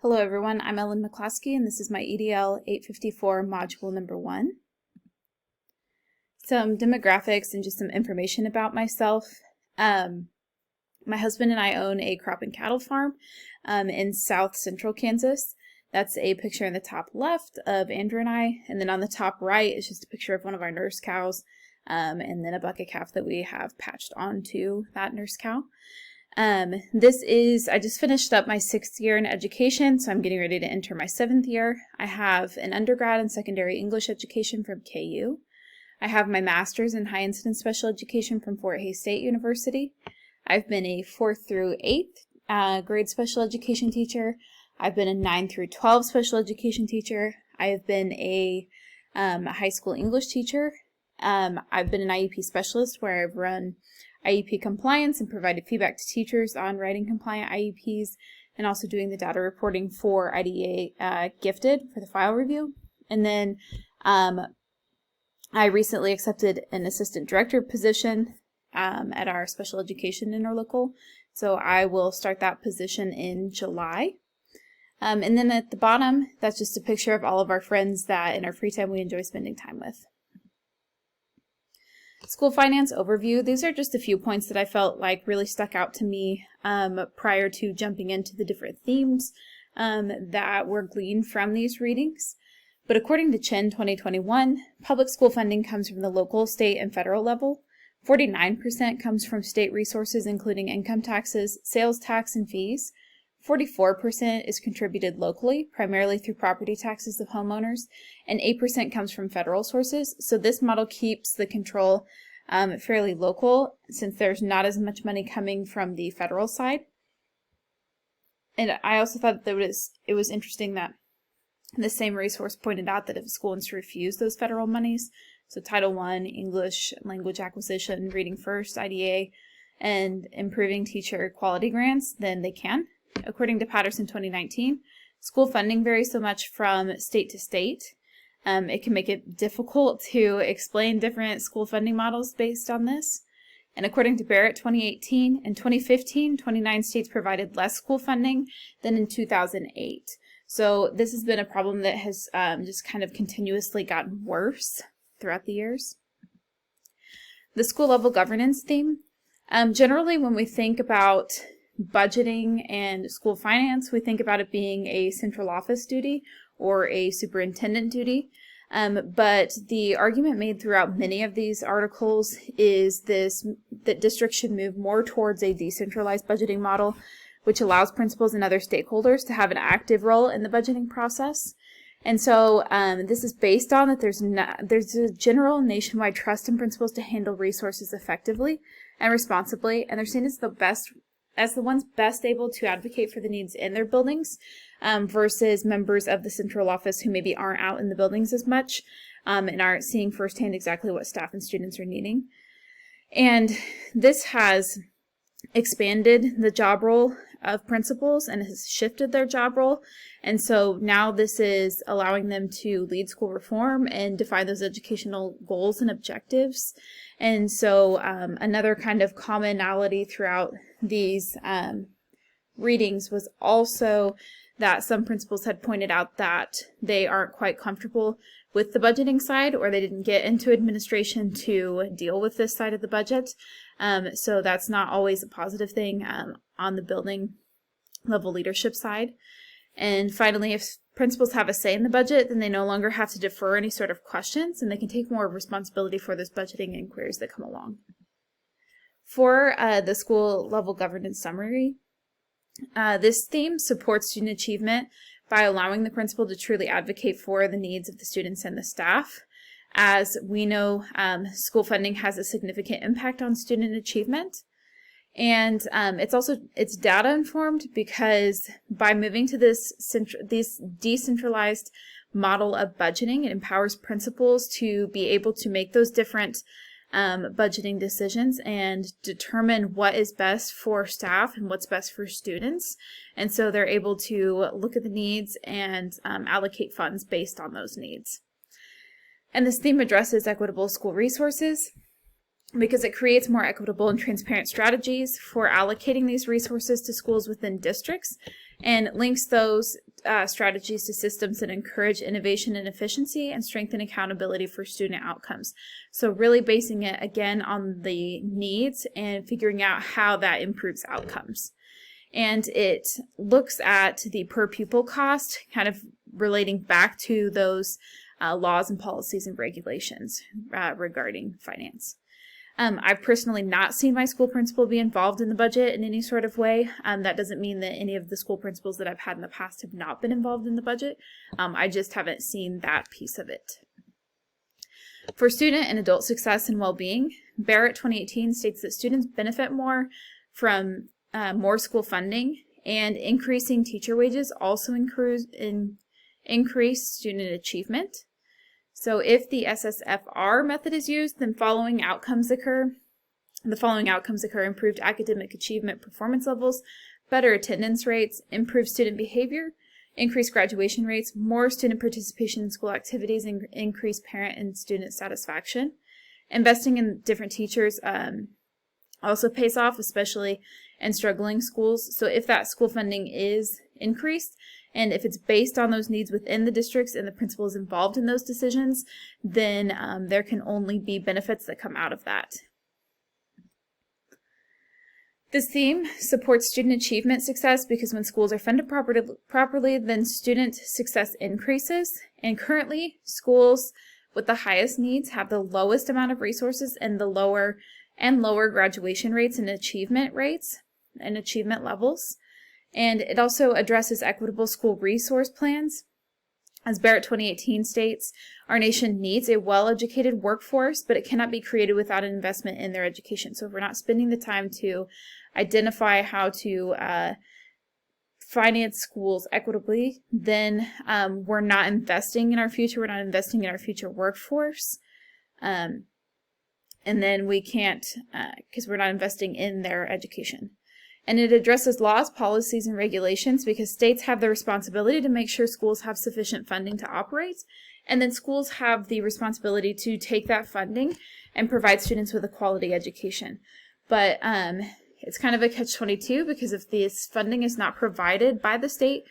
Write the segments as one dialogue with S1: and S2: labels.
S1: Hello everyone, I'm Ellen McCloskey and this is my EDL 854 module number 1. Some demographics and just some information about myself. My husband and I own a crop and cattle farm in south central Kansas. That's a picture in the top left of Andrew and I, and then on the top right is just a picture of one of our nurse cows and then a bucket calf that we have patched onto that nurse cow. I just finished up my 6th year in education, so I'm getting ready to enter my 7th year. I have an undergrad in secondary English education from KU. I have my master's in high incidence special education from Fort Hays State University. I've been a 4th through 8th grade special education teacher. I've been a 9 through 12 special education teacher. I have been a high school English teacher. I've been an IEP specialist where I've run IEP compliance and provided feedback to teachers on writing compliant IEPs and also doing the data reporting for IDEA Gifted for the file review. And then I recently accepted an assistant director position at our special education interlocal. So I will start that position in July. And then at the bottom, that's just a picture of all of our friends that in our free time we enjoy spending time with. School finance overview. These are just a few points that I felt like really stuck out to me prior to jumping into the different themes that were gleaned from these readings. But according to Chin 2021, public school funding comes from the local, state, and federal level. 49% comes from state resources including income taxes, sales tax, and fees. 44% is contributed locally, primarily through property taxes of homeowners, and 8% comes from federal sources. So this model keeps the control fairly local since there's not as much money coming from the federal side. And I also thought that it was interesting that the same resource pointed out that if a school wants to refuse those federal monies, so Title I, English language acquisition, Reading First, IDA, and improving teacher quality grants, then they can. According to Patterson 2019, school funding varies so much from state to state. It can make it difficult to explain different school funding models based on this. And according to Barrett 2018, in 2015, 29 states provided less school funding than in 2008. So this has been a problem that has just kind of continuously gotten worse throughout the years. The school level governance theme. Generally, when we think about budgeting and school finance, we think about it being a central office duty or a superintendent duty. But the argument made throughout many of these articles is that districts should move more towards a decentralized budgeting model, which allows principals and other stakeholders to have an active role in the budgeting process. And so this is based on that there's a general nationwide trust in principals to handle resources effectively and responsibly, and they're seen as the ones best able to advocate for the needs in their buildings versus members of the central office who maybe aren't out in the buildings as much and aren't seeing firsthand exactly what staff and students are needing. And this has expanded the job role of principals and has shifted their job role. And so now this is allowing them to lead school reform and define those educational goals and objectives. And so another kind of commonality throughout these readings was also that some principals had pointed out that they aren't quite comfortable with the budgeting side, or they didn't get into administration to deal with this side of the budget. So that's not always a positive thing on the building level leadership side. And finally, if principals have a say in the budget, then they no longer have to defer any sort of questions, and they can take more responsibility for those budgeting inquiries that come along. For the school level governance summary, this theme supports student achievement by allowing the principal to truly advocate for the needs of the students and the staff. As we know, school funding has a significant impact on student achievement. And it's data informed because by moving to this decentralized model of budgeting, it empowers principals to be able to make those different budgeting decisions and determine what is best for staff and what's best for students. And so they're able to look at the needs and allocate funds based on those needs. And this theme addresses equitable school resources because it creates more equitable and transparent strategies for allocating these resources to schools within districts and links those strategies to systems that encourage innovation and efficiency and strengthen accountability for student outcomes. So really basing it again on the needs and figuring out how that improves outcomes. And it looks at the per pupil cost, kind of relating back to those laws and policies and regulations regarding finance. I've personally not seen my school principal be involved in the budget in any sort of way. That doesn't mean that any of the school principals that I've had in the past have not been involved in the budget. I just haven't seen that piece of it. For student and adult success and well-being, Barrett 2018 states that students benefit more from more school funding, and increasing teacher wages also increase student achievement. So if the SSFR method is used, then the following outcomes occur: improved academic achievement performance levels, better attendance rates, improved student behavior, increased graduation rates, more student participation in school activities, and increased parent and student satisfaction. Investing in different teachers also pays off, especially in struggling schools. So if that school funding is increased, and if it's based on those needs within the districts and the principals involved in those decisions, then there can only be benefits that come out of that. This theme supports student achievement success because when schools are funded properly, then student success increases. And currently, schools with the highest needs have the lowest amount of resources and the lower graduation rates and achievement levels. And it also addresses equitable school resource plans. As Barrett 2018 states, our nation needs a well-educated workforce, but it cannot be created without an investment in their education. So if we're not spending the time to identify how to finance schools equitably, then we're not investing in our future. We're not investing in our future workforce. And then we can't, because we're not investing in their education. And it addresses laws, policies, and regulations because states have the responsibility to make sure schools have sufficient funding to operate. And then schools have the responsibility to take that funding and provide students with a quality education. But it's kind of a catch-22 because if this funding is not provided by the state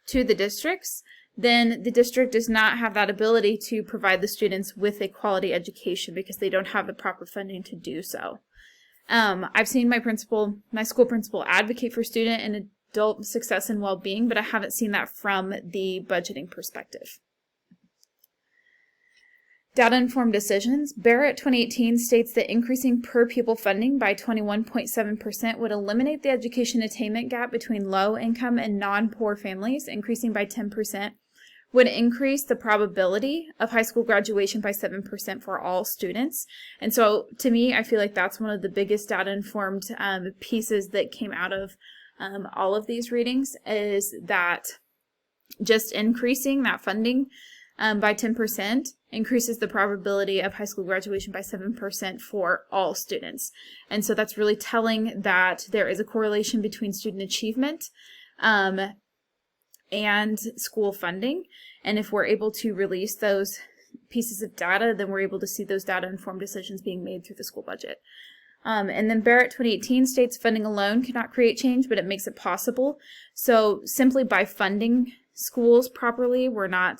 S1: to the districts, then the district does not have that ability to provide the students with a quality education because they don't have the proper funding to do so. I've seen my school principal advocate for student and adult success and well-being, but I haven't seen that from the budgeting perspective. Data-informed decisions. Barrett 2018 states that increasing per pupil funding by 21.7% would eliminate the education attainment gap between low-income and non-poor families, increasing by 10%, would increase the probability of high school graduation by 7% for all students. And so to me, I feel like that's one of the biggest data-informed pieces that came out of all of these readings, is that just increasing that funding by 10% increases the probability of high school graduation by 7% for all students. And so that's really telling that there is a correlation between student achievement and school funding. And if we're able to release those pieces of data, then we're able to see those data-informed decisions being made through the school budget. And then Barrett 2018 states funding alone cannot create change, but it makes it possible. So simply by funding schools properly, we're not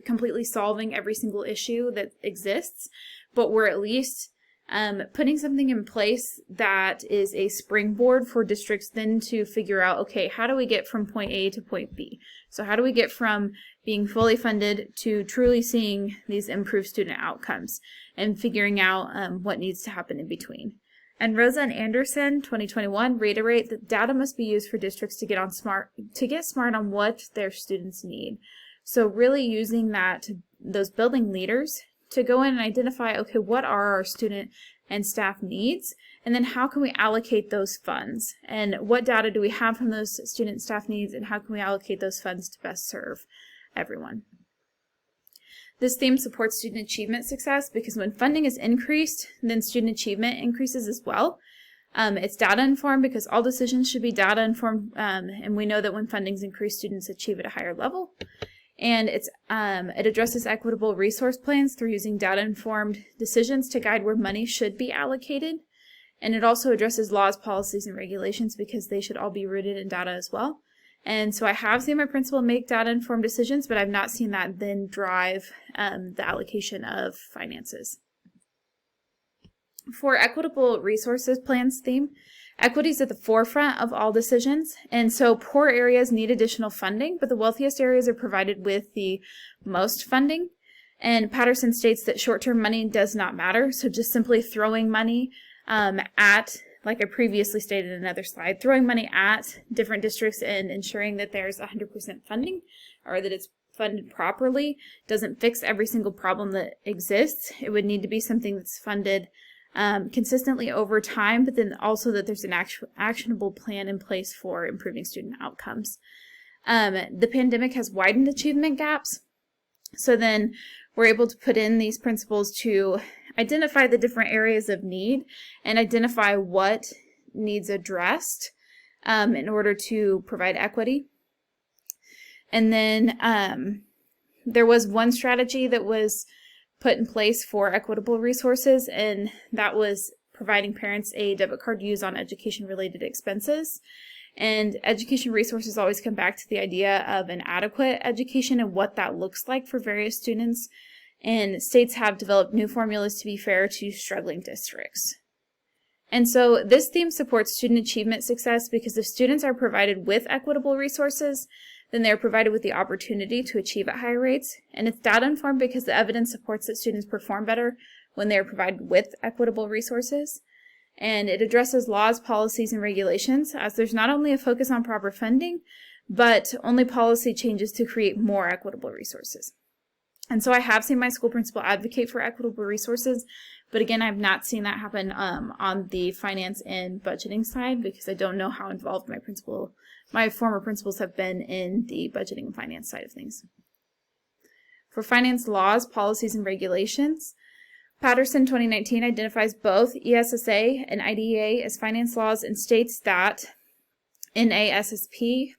S1: completely solving every single issue that exists, but we're at least putting something in place that is a springboard for districts then to figure out, okay, how do we get from point A to point B? So how do we get from being fully funded to truly seeing these improved student outcomes and figuring out what needs to happen in between? And Rosa and Anderson, 2021, reiterate that data must be used for districts to get smart on what their students need. So really using those building leaders to go in and identify, okay, what are our student and staff needs, and then how can we allocate those funds, and what data do we have from those student and staff needs, and how can we allocate those funds to best serve everyone. This theme supports student achievement success because when funding is increased, then student achievement increases as well. It's data informed because all decisions should be data informed, and we know that when funding is increased, students achieve at a higher level. And it addresses equitable resource plans through using data-informed decisions to guide where money should be allocated. And it also addresses laws, policies, and regulations because they should all be rooted in data as well. And so I have seen my principal make data-informed decisions, but I've not seen that then drive the allocation of finances. For equitable resources plans theme, equity is at the forefront of all decisions, and so poor areas need additional funding, but the wealthiest areas are provided with the most funding. And Patterson states that short-term money does not matter, so just simply throwing money at, like I previously stated in another slide, throwing money at different districts and ensuring that there's 100% funding, or that it's funded properly, doesn't fix every single problem that exists. It would need to be something that's funded consistently over time, but then also that there's an actionable plan in place for improving student outcomes. The pandemic has widened achievement gaps, so then we're able to put in these principles to identify the different areas of need and identify what needs addressed in order to provide equity. And then there was one strategy that was put in place for equitable resources, and that was providing parents a debit card to use on education-related expenses. And education resources always come back to the idea of an adequate education and what that looks like for various students. And states have developed new formulas to be fair to struggling districts. And so this theme supports student achievement success because if students are provided with equitable resources, then they're provided with the opportunity to achieve at higher rates. And it's data-informed because the evidence supports that students perform better when they are provided with equitable resources. And it addresses laws, policies, and regulations, as there's not only a focus on proper funding, but only policy changes to create more equitable resources. And so I have seen my school principal advocate for equitable resources, but again, I've not seen that happen on the finance and budgeting side because I don't know how involved my former principals have been in the budgeting and finance side of things. For finance laws, policies, and regulations, Patterson 2019 identifies both ESSA and IDEA as finance laws and states that NASSP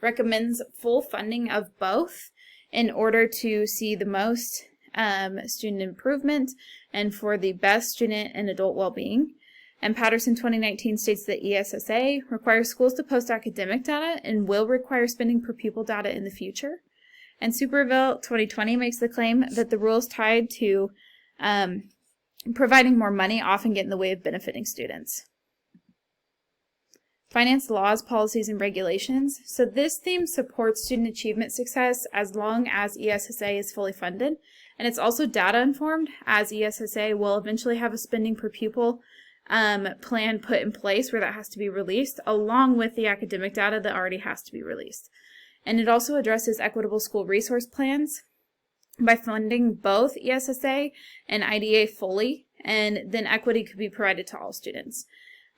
S1: recommends full funding of both in order to see the most student improvement and for the best student and adult well-being. And Patterson 2019 states that ESSA requires schools to post academic data and will require spending per pupil data in the future. And Superville 2020 makes the claim that the rules tied to providing more money often get in the way of benefiting students. Finance laws, policies, and regulations. So this theme supports student achievement success as long as ESSA is fully funded. And it's also data informed, as ESSA will eventually have a spending per pupil plan put in place where that has to be released, along with the academic data that already has to be released. And it also addresses equitable school resource plans by funding both ESSA and IDA fully, and then equity could be provided to all students.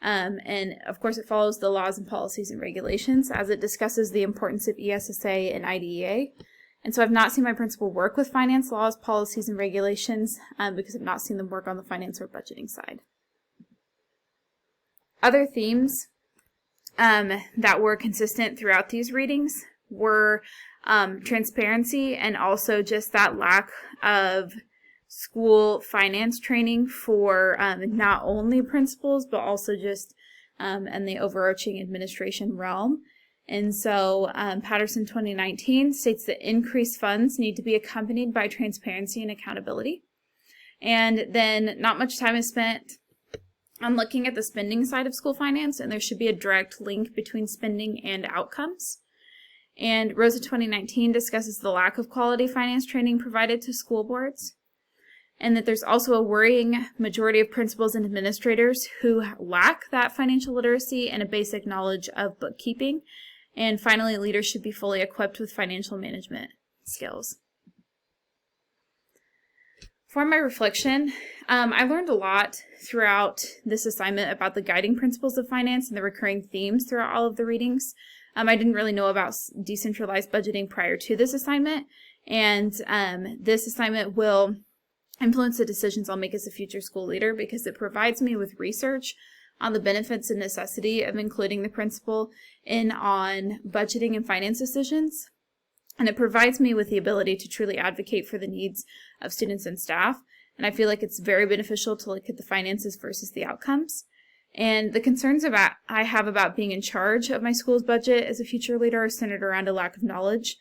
S1: And of course it follows the laws and policies and regulations as it discusses the importance of ESSA and IDEA. And so I've not seen my principal work with finance laws, policies, and regulations because I've not seen them work on the finance or budgeting side. Other themes that were consistent throughout these readings were transparency and also just that lack of school finance training for not only principals but also just in the overarching administration realm. And so Patterson 2019 states that increased funds need to be accompanied by transparency and accountability. And then not much time is spent on looking at the spending side of school finance, and there should be a direct link between spending and outcomes. And Rosa 2019 discusses the lack of quality finance training provided to school boards, and that there's also a worrying majority of principals and administrators who lack that financial literacy and a basic knowledge of bookkeeping. And finally, leaders should be fully equipped with financial management skills. For my reflection, I learned a lot throughout this assignment about the guiding principles of finance and the recurring themes throughout all of the readings. I didn't really know about decentralized budgeting prior to this assignment, and this assignment will influence the decisions I'll make as a future school leader because it provides me with research on the benefits and necessity of including the principal in on budgeting and finance decisions. And it provides me with the ability to truly advocate for the needs of students and staff. And I feel like it's very beneficial to look at the finances versus the outcomes. And the concerns I have about being in charge of my school's budget as a future leader are centered around a lack of knowledge